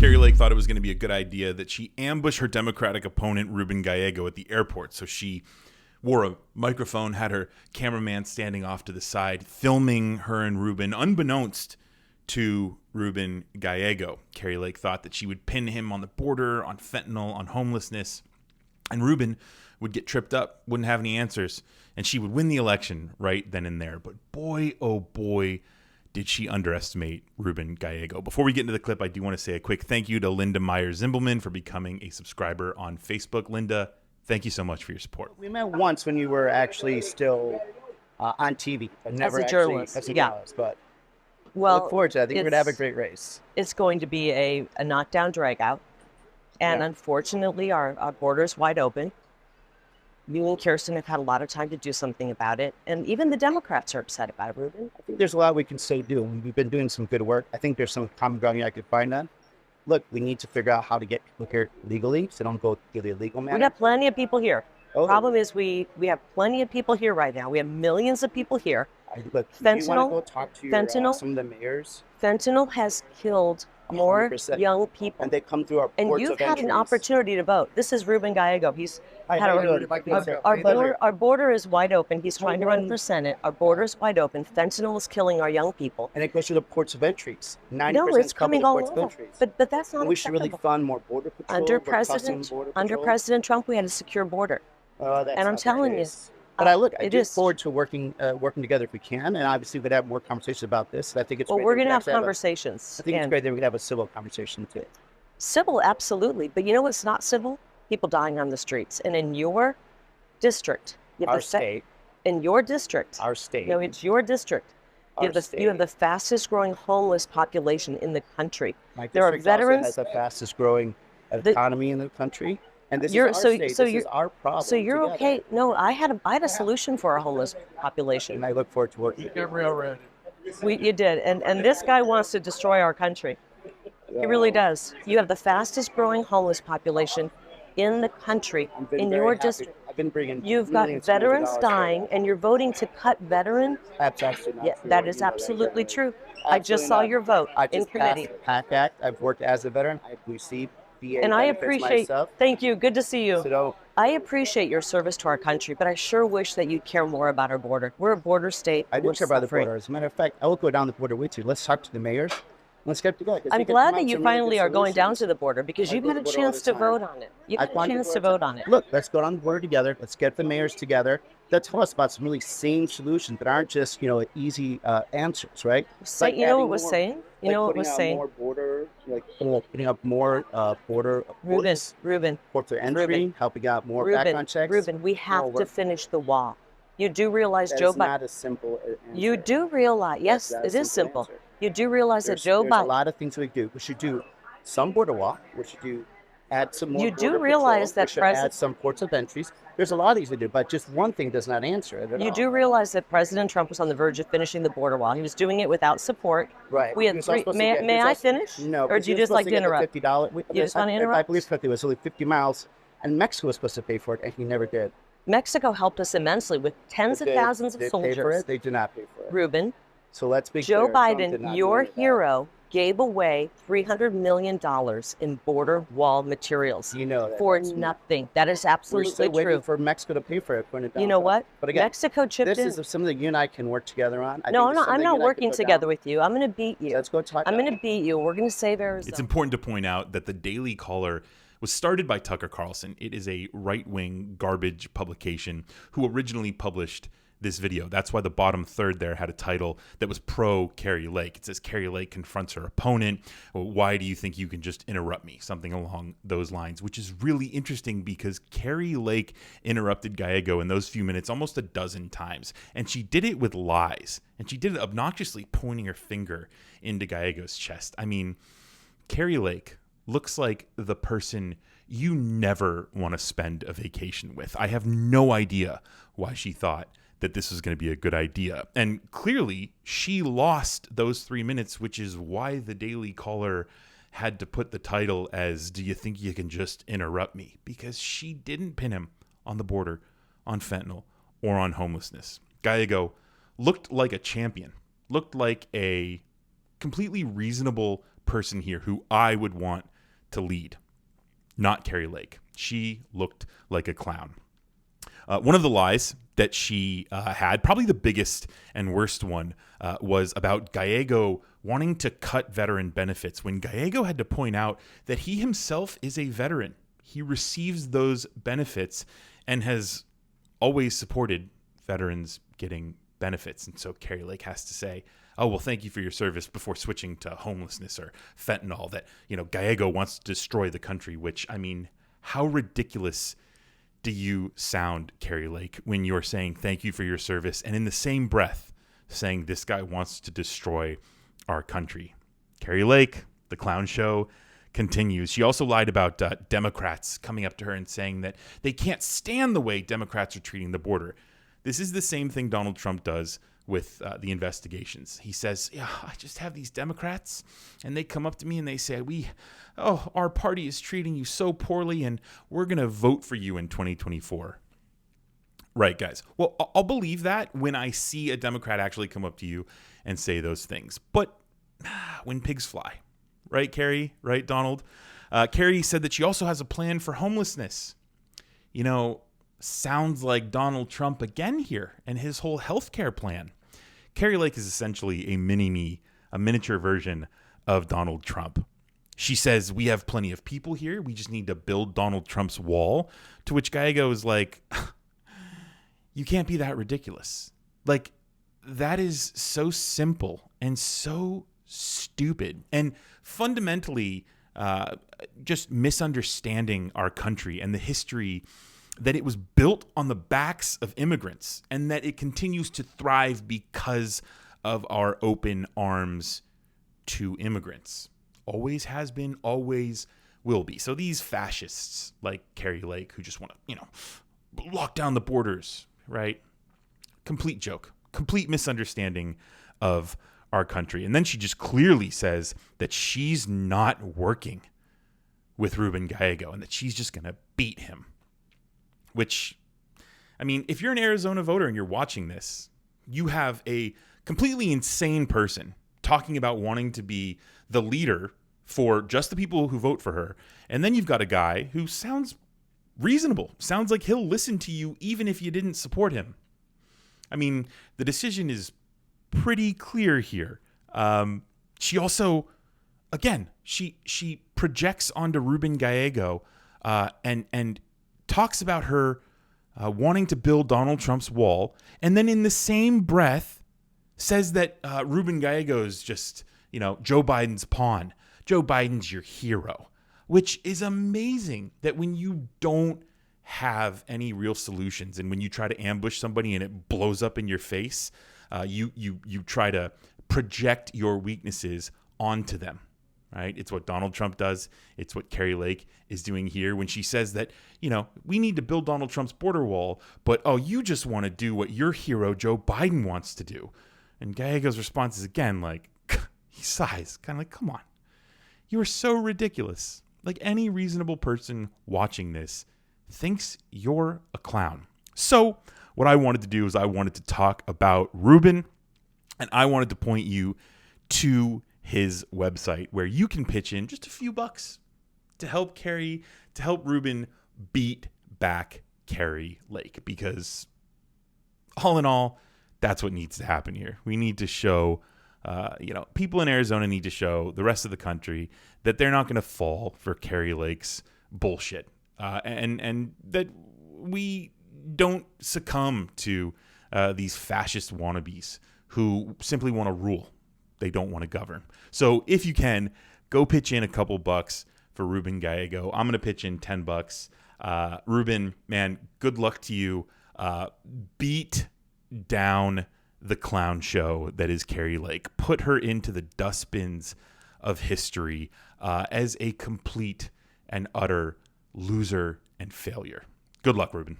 Kari Lake thought it was going to be a good idea that she ambush her Democratic opponent, Ruben Gallego, at the airport. So she wore a microphone, had her cameraman standing off to the side, filming her and Ruben, unbeknownst to Ruben Gallego. Kari Lake thought that she would pin him on the border, on fentanyl, on homelessness, and Ruben would get tripped up, wouldn't have any answers, and she would win the election right then and there. But boy, oh boy, did she underestimate Ruben Gallego. Before we get into the clip, I do want to say a quick thank you to Linda Meyer-Zimbelman for becoming a subscriber on Facebook. Linda, thank you so much for your support. We met once when you were actually still on TV, but never as a journalist. As a journalist, but well, look forward to it. I think we're going to have a great race. It's going to be a knockdown drag-out, and unfortunately, our border is wide open. You and Kirsten have had a lot of time to do something about it, and even the Democrats are upset about it, Ruben. I think there's a lot we can still do. We've been doing some good work. I think there's some common ground I could find on. Look, we need to figure out how to get people here legally, so don't go through the illegal manner. We got plenty of people here. Problem is we have plenty of people here right now. We have millions of people here. Look, fentanyl, you want to go talk to your, some of the mayors? Fentanyl has killed more 100%. Young people. And they come through our ports and you've had an opportunity to vote. This is Ruben Gallego. He's had our border is wide open. He's trying to run for Senate. Our border is wide open. Fentanyl is killing our young people. And it goes through the ports of entries. 90% no, it's coming all over. But that's not. And we should really fund more border patrol. Under President Trump, we had a secure border. And I'm telling you. But I look forward to working together if we can, and obviously we could have more conversations about this. I think it's well, we're going to have conversations. I think it's great that we could have a civil conversation too. Civil, absolutely, but you know what's not civil? People dying on the streets, and in your district, our state, in your district, our state. No, it's your district. You have the fastest growing homeless population in the country. There are veterans. Also has the fastest growing economy in the country. And this is our state. This is our problem. So you're okay. No, I had a solution for our homeless population. And I look forward to working. You did. And this guy wants to destroy our country. He really does. You have the fastest growing homeless population in the country, in your district. I've been bringing You've got veterans dying, and you're voting to cut veterans? That's absolutely not true. That is absolutely true. I just saw your vote in committee. PAC Act. I've worked as a veteran. I've received and I appreciate, thank you, good to see you. So, I appreciate your service to our country, but I sure wish that you'd care more about our border. We're a border state. I do care about the border. As a matter of fact, I will go down the border with you. Let's talk to the mayors. Let's get together. I'm glad that you finally are going down to the border because you've had a chance to vote on it. You've had a chance to vote on it. Look, let's go down the border together. Let's get the mayors together. They'll tell us about some really sane solutions that aren't just, easy answers, right? You know what was saying? You know what was saying? More border, putting up more border. Ruben. Ports of entry, helping out more background checks. Ruben, we have to finish the wall. You do realize Joe Biden. Not as simple answer. You do realize, yes, it is simple. Answer. You do realize that Joe Biden. There's a lot of things we do. We should do some border wall. We should add some more. You do realize that add some ports of entries. There's a lot of these to do, but just one thing does not answer it at all. You do realize that President Trump was on the verge of finishing the border wall. He was doing it without support. Right. We had three. May I finish? No. Or do you just like to interrupt? $50. You just want to interrupt? I believe it was only 50 miles, and Mexico was supposed to pay for it, and he never did. Mexico helped us immensely with tens of thousands of soldiers. Pay for it? They did not pay for it. Ruben. So let's be Joe clear. Biden, your hero, gave away $300 million in border wall materials for nothing. That is absolutely true. We're still waiting for Mexico to pay for it. You know what? But again, Mexico chipped in. This is something you and I can work together on. No, I'm not working together with you. I'm going to beat you. Let's go talk. I'm going to beat you. We're going to save Arizona. It's important to point out that the Daily Caller was started by Tucker Carlson. It is a right-wing garbage publication who originally published this video. That's why the bottom third there had a title that was pro Kari Lake. It says Kari Lake confronts her opponent. Well, why do you think you can just interrupt me? Something along those lines, which is really interesting because Kari Lake interrupted Gallego in those few minutes almost a dozen times. And she did it with lies. And she did it obnoxiously, pointing her finger into Gallego's chest. I mean, Kari Lake looks like the person you never want to spend a vacation with. I have no idea why she thought that this was going to be a good idea. And clearly, she lost those 3 minutes, which is why the Daily Caller had to put the title as, "Do you think you can just interrupt me?" Because she didn't pin him on the border, on fentanyl, or on homelessness. Gallego looked like a champion, looked like a completely reasonable person here who I would want to lead, not Kari Lake. She looked like a clown. One of the lies that she had, probably the biggest and worst one, was about Gallego wanting to cut veteran benefits, when Gallego had to point out that he himself is a veteran. He receives those benefits and has always supported veterans getting benefits. And so Kari Lake has to say, oh, well, thank you for your service, before switching to homelessness or fentanyl, that, Gallego wants to destroy the country, which, I mean, how ridiculous do you sound, Kari Lake, when you're saying thank you for your service and in the same breath saying this guy wants to destroy our country? Kari Lake, the clown show continues. She also lied about Democrats coming up to her and saying that they can't stand the way Democrats are treating the border. This is the same thing Donald Trump does with the investigations. He says, yeah, I just have these Democrats, and they come up to me and they say, our party is treating you so poorly, and we're going to vote for you in 2024. Right, guys. Well, I'll believe that when I see a Democrat actually come up to you and say those things. But when pigs fly, right, Kari? Right, Donald? Kari said that she also has a plan for homelessness. Sounds like Donald Trump again here and his whole healthcare plan. Kari Lake is essentially a mini-me, a miniature version of Donald Trump. She says, we have plenty of people here. We just need to build Donald Trump's wall. To which Gallego is like, you can't be that ridiculous. Like, that is so simple and so stupid and fundamentally just misunderstanding our country and the history that it was built on the backs of immigrants and that it continues to thrive because of our open arms to immigrants. Always has been, always will be. So these fascists like Kari Lake, who just want to, lock down the borders, right? Complete joke, complete misunderstanding of our country. And then she just clearly says that she's not working with Ruben Gallego and that she's just going to beat him. Which, I mean, if you're an Arizona voter and you're watching this, you have a completely insane person talking about wanting to be the leader for just the people who vote for her. And then you've got a guy who sounds reasonable, sounds like he'll listen to you even if you didn't support him. I mean, the decision is pretty clear here. She also, again, she projects onto Ruben Gallego and talks about her wanting to build Donald Trump's wall, and then in the same breath says that Ruben Gallego is just, Joe Biden's pawn. Joe Biden's your hero, which is amazing that when you don't have any real solutions and when you try to ambush somebody and it blows up in your face, you try to project your weaknesses onto them. Right? It's what Donald Trump does. It's what Kari Lake is doing here when she says that, we need to build Donald Trump's border wall, but, you just want to do what your hero Joe Biden wants to do. And Gallego's response is again like, he sighs, kind of like, come on. You are so ridiculous. Like, any reasonable person watching this thinks you're a clown. So what I wanted to do is I wanted to talk about Ruben, and I wanted to point you to his website where you can pitch in just a few bucks to help Ruben beat back Kari Lake, because all in all, that's what needs to happen here. We need to show, people in Arizona need to show the rest of the country that they're not going to fall for Kari Lake's bullshit, and that we don't succumb to these fascist wannabes who simply want to rule. They don't want to govern. So if you can, go pitch in a couple bucks for Ruben Gallego. I'm going to pitch in $10. Ruben, man, good luck to you. Beat down the clown show that is Kari Lake. Put her into the dustbins of history as a complete and utter loser and failure. Good luck, Ruben.